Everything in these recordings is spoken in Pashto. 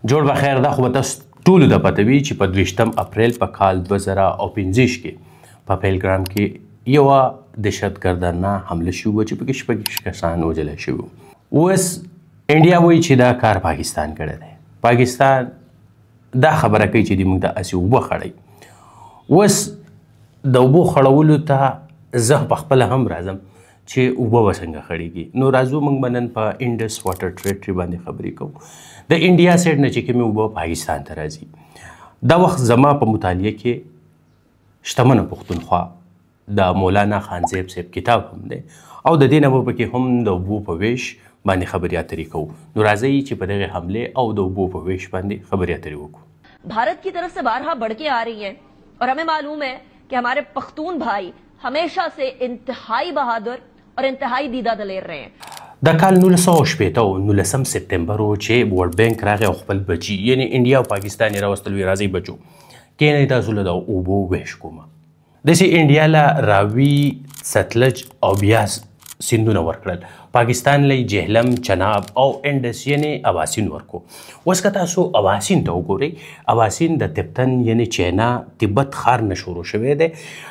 جوړ بخیر دا خو به تاسو ټولو ته پته وي چې په 23 اپریل په کال 2015 کې په پیلګرام کې یوه دهشتګردانه حمله شوې وه چې پکې شپږ کسان وژلی شوي وو. اوس انډیا وایي چې دا کار پاکستان کړی دی. پاکستان دا خبره کوي چې دوی موږ ته هسې اوبه خړوي. اوس د اوبو خړولو ته زه پخپله هم راځم چې اوبه به څنګه خړېږي. نو راځو موږ به نن په انډس واټر ټریټري باندې خبرې کوو. د انډیا سایډ نه چې کومې اوبه پاکستان ته راځي، دا وخت زما په مطالعه کې شتمنه پښتونخوا د مولانا خانزیب صاحب کتاب هم دی او د دې نه به پکې هم د اوبو په ویش باندې خبرې اترې کوو. نو راځئ چې په دغې حملې او د اوبو په ویش باندې خبرې اترې وکړو. भारत की तरफ से बारहा बढ़ के आ रही है और हमें मालूम है कि हमारे पख्तून भाई हमेशा से इंतहाई बहादुर और इंतहाई दीदा दलेर रहे हैं. د کال 1980 او 19 سپتمبر و چې ورلد بانک راغی او خپل بچي یعنی انډیا او پاکستان یې راوستل وي راځئ بچو کینئ تاسو له د اوبو ویش کومه. داسې انډیا له راوي ستلج او بیاس سیندونه ورکړل، پاکستان له جهلم چناب او انډس یعنی اباسین ورکو. اوس که تاسو اباسین ته وګورئ، اباسین د تبتن یعنی چینا تبت ښار نه شروع شوی دی.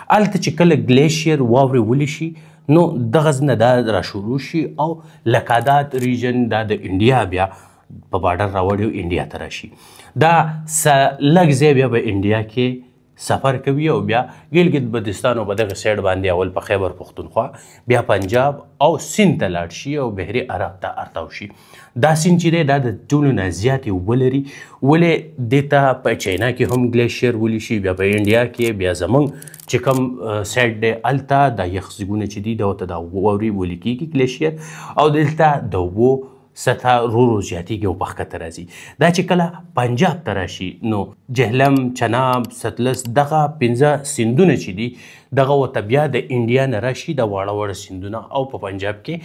هلته چې کله ګلیشیر واورې ولی شي نو دغه نه دا را شروع شي او لکادات ریجن دا د انډیا بیا په بارډر راوړي او انډیا ته راشي. دا لږ ځای بیا په انډیا کې سفر کوي او بیا ګلګت بلتستان او په دغه سایډ باندې اول په خیبر پښتونخوا بیا پنجاب او سیند ته لاړ شي او بحري عرب ته ارتاو شي. دا سیند چې دی دا د ټولو نه زیاتې اوبه لري، ولې دې ته په چاینا کې هم ګلیشیر ولی شي، بیا په انډیا کې بیا زموږ چې کوم سایډ دی هلته دا یخ ځیګونه چې دي دا ورته دا واورې ولی کېږي ګلیشیر او دلته د اوبو سطح رو زیاتیږي او په ښکته راځي. دا چې کله پنجاب ته راشي نو جهلم چناب ستلس دغه 15 سیندونه چې دي دغه ورته بیا د انډیا نه راشي د واړه واړه سیندونه او په پنجاب کې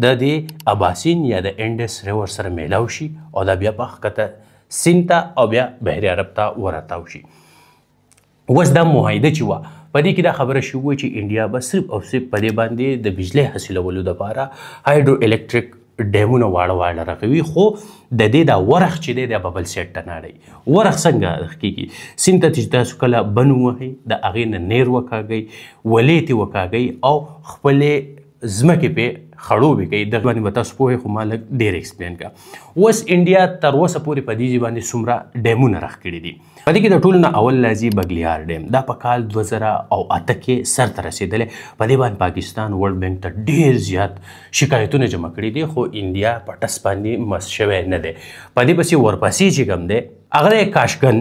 د دې اباسین یا د انډس ریور سره میلاو شي او دا بیا په ښکته سیند ته او بیا بحر عرب ته ورتاو شي. اوس دا معاهده چې وه په دې کې دا خبره شوې وه چې انډیا به صرف او صرف په دې باندې د بجلۍ حاصلولو دپاره هایډرو الکتریک ډیمونه واړه واړه رغوي، خو د دې دا ورخ چې دی دا به بل سیټ ته نه اړوي. ورخ څنګه کېږي؟ سیند ته چې تاسو کله بن ووهئ د هغې نه نیر وکاږئ، ولې ترې وکاږئ او خپلې ځمکې پرې خړوبې کوي. دغه باندې به تاسو پوهئ خو ما لږ ډېر ایکسپلین کړه. اوس انډیا تر اوسه پورې په دې باندې څومره ډیمونه رغ کړي دي. په دې کې د ټولو نه اول راځي بګلیار ډیم. دا په کال 2008 کې سر ته رسېدلی. په دې باندې پاکستان ورلد بانک ته ډېر زیات شکایتونه جمع کړي دي، خو انډیا په ټس باندې مس شوی نه دی. په دې پسې ورپسې چې کوم دی هغه دی کاشګن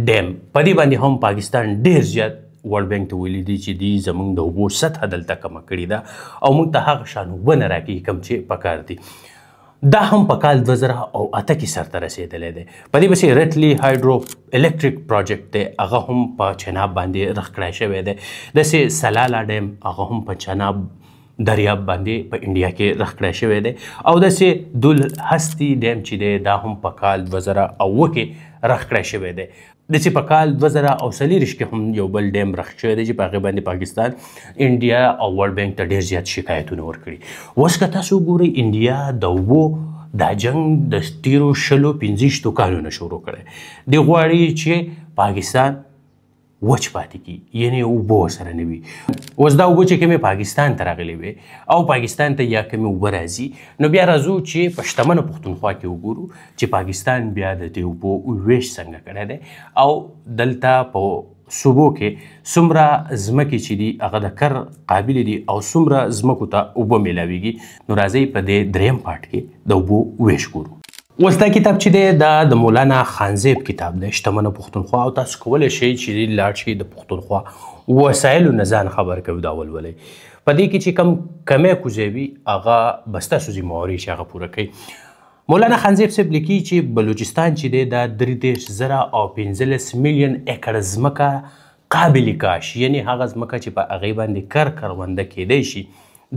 ډیم. په دې باندې هم پاکستان ډېر زیات ورلد بانک ته ویلي دي چې دوی زموږ د اوبو سطحه دلته کمه کړې ده او موږ ته هغه شان اوبه نه راکوي کوم چې پکار دي. دا هم په کال 2008 کې سر ته رسېدلی دی. په دې پسې رټلی هایډرو الکتریک پروجیکټ دی، هغه هم په چناب باندې رغ کړی شوی دی. داسې سلالا ډیم هغه هم په چناب دریاب باندې په انډیا کې رغ کړی شوی دی او داسې دولهستی ډیم چې دی دا هم په کال 2008 کې رغ کړی شوی دی. داسې په کال 2024 کې هم یو بل ډیم رغ شوی دی چې په هغې باندې پاکستان انډیا او ورلد بانک ته ډېر زیات شکایتونه ورکړي. اوس که تاسو وګورئ انډیا د اوبو دا جنګ د تېرو 15 کالونو شروع کړی دی. غواړي چې پاکستان وچ پاتې کړي یعنې اوبه ورسره نه وي. اوس دا اوبه چې کومې پاکستان ته راغلې وې او پاکستان ته یا کومې اوبه راځي نو بیا راځو چې په شتمنه پښتونخوا کې وګورو چې پاکستان بیا د دې اوبو ویش څنګه کړی دی او دلته په صوبو کې څومره ځمکې چې دي هغه د کر قابلې دي او څومره ځمکو ته اوبه میلاویږي. نو راځئ په دې دریم پارټ کې د اوبو ویش ګورو. اوس دا کتاب چې دی دا د مولانا خانزیب کتاب دی شتمنه پښتونخوا او تاسو کولی شئ چې لاړ شئ د پښتونخوا وسایلو نه ځان خبر کوي دا ولولئ. په دې کې چې کوم کمی کوزی وي هغه به ستاسو ذمهواري چې هغه پوره کوي. مولانا خانزیب صاحب لیکي چې بلوچستان چې دی دا 33,015 میلیون ایکړ ځمکه قابل کاش یعنی هغه ځمکه چې په هغې باندې کرونده کیدی شي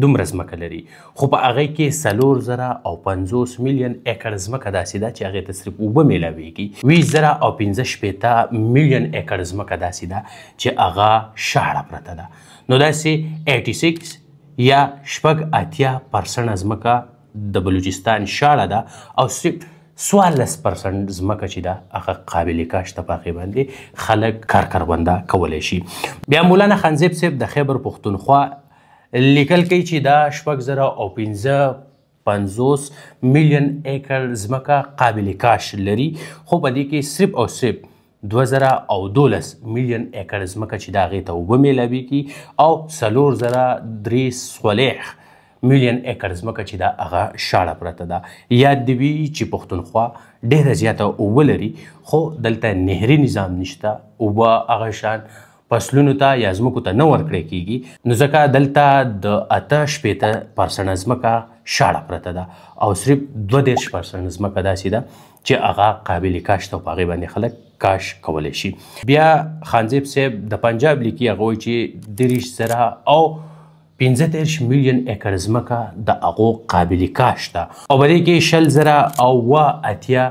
دومره ځمکه لري، خو په هغې کې 4,050 میلیون ایکړ ځمکه داسې ده چې هغې ته صرف اوبه میلاویږي. 20,015 میلیون ایکړ ځمکه داسې ده چې هغه شاړه پرته ده. نو داسې 86 یا 80% ځمکه د بلوچستان شاړه ده او صرف 14% ځمکه چې ده هغه قابل کاشت په هغې باندې خلک کاربنده کولی شي. بیا مولانا خانزیب صاحب د خیبر پښتونخوا لیکل کوي چې دا 6.55 میلیون ایکر ځمکه قابل کاشت لري، خو په دې کې صرف او صرف 2012 میلیون ایکر ځمکه چې د هغې ته اوبه میلاویږي او 43 میلیون ایکر ځمکه چې دا هغه شاړه پرته ده. یاد دې وي چې پښتونخوا ډېره زیاته اوبه لري، خو دلته نهري نظام نشته، اوبه هغه شان فصلونو ته یا ځمکو ته نه ورکړی کیږي، نو ځکه دلته د 88% ځمکه شاړه پرته ده او صرف 32% ځمکه داسې ده چې هغه قابل کاشت او په هغې باندې خلک کاش کولی شي. بیا خانزیب صاحب د پنجاب لیکي، هغه وایي چې 30,000 او 35 میلیون ایکر ځمکه د هغو قابل کاشت ده او په دې کې 20,000 او 80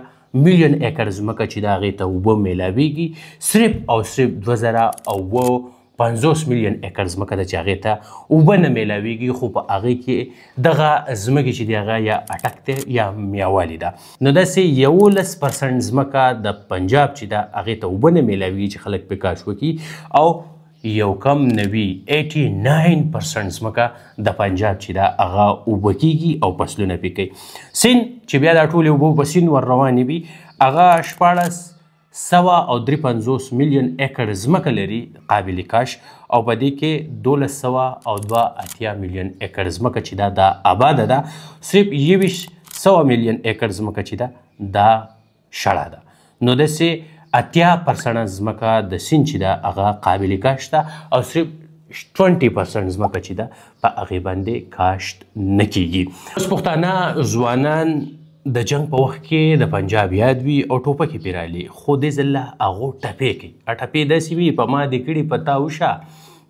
میلیون ایکر ځمکه چې د هغې ته اوبه میلاویږي، صرف او صرف 2050 میلیون ایکر ځمکه ده چې هغې ته اوبه نه میلاویږي، خو په هغې کې دغه ځمکې چې دی هغه یا اټک دی یا میاوالی ده. نو داسې 11% ځمکه د پنجاب چې ده هغې ته اوبه نه میلاویږي چې خلک پرې کاش وکړي، او یو کم 89% ځمکه د پنجاب چې ده هغه اوبه کیږي او فصلونه پرې کوي. سیند چې بیا دا ټولې اوبه په سیند ور روانې وي، هغه 1653 میلیون ایکر ځمکه لري قابل کاش، او په دې کې 1282 میلیون ایکر ځمکه چې ده دا آباده ده، صرف 2100 میلیون ایکر ځمکه چې ده دا شړه ده. نو داسې 80% ځمکه د سیند چې ده هغه قابل کاشت ده او صرف 20% ځمکه چې ده په هغې باندې کاشت نه کیږي. اوس پښتانه ځوانان د جنگ په وخت کې د پنجاب یاد وي او ټوپکې پرې رالي، خو دې ځله هغو ټپې کوي. ټپې داسې وي په ما دې کړي په تا وشه،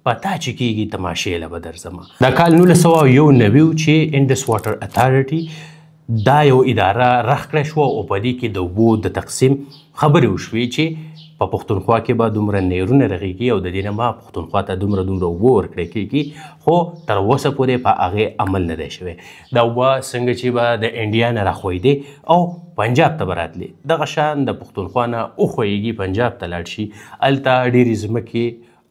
په تا چې کېږي تماشې له به درځمه. دا کال 1991 چې انډس واټر اتارټي دا یو اداره رخ کړی شوه او په دې کې د اوبو د تقسیم خبرې وشوې چې په پښتونخوا کې به دومره نهرونه رغېږي او د دې نه به پښتونخوا ته دومره اوبه ورکړی کېږي، خو تر اوسه پورې په هغې عمل نه دی شوی. دا اوبه څنګه چې به د انډیا نه راښویدې او پنجاب ته به راتلې، دغه شان د پښتونخوا نه وښویږي پنجاب ته لاړ شي، هلته ډېرې ځمکې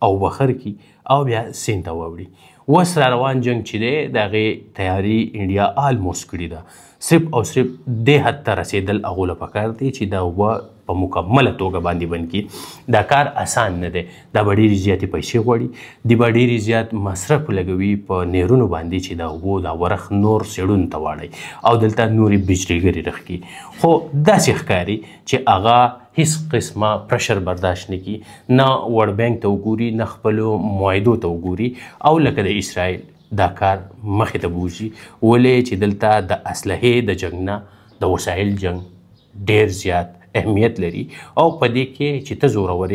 او بخر کي او بیا سیند ته واوړي. اوس را روان جنګ چې دی د هغې تیاري انډیا آلموست کړې ده، صرف او صرف دې حد ته رسېدل هغو له پکار دی چې دا اوبه په مکمله توګه باندې بند کړي. دا کار اسان نه دی، دا به ډېرې زیاتې پیسې غواړي، دی به ډېرې زیات مصرف لګوي په نهرونو باندې چې دا اوبو دا ورخ نور سیړونو ته واړی او دلته نورې بجلیګرې رخ کړي. خو داسې ښکاري چې هغه هیڅ قسمه پرشر برداشت نه کړي، نه ورلډ بینک ته وګوري، نه خپلو معاهدو ته وګوري، او لکه د اسرائیل دا کار مخې ته بوځي. ولې چې دلته د اسلحې د جنګ نه د وسایل جنګ ډېر زیات اهمیت لري او په دې کې چې ته زورور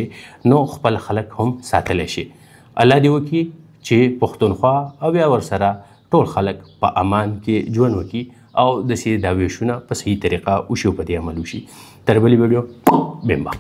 نو خپل خلک هم ساتلی شي. الله دې وکړي چې پښتونخوا او بیا ورسره ټول خلک په امان کې ژوند وکړي او داسې دا ویشونه په صحیح طریقه وشي او په دې عمل وشي. تر بلې ویډیو بېمبا.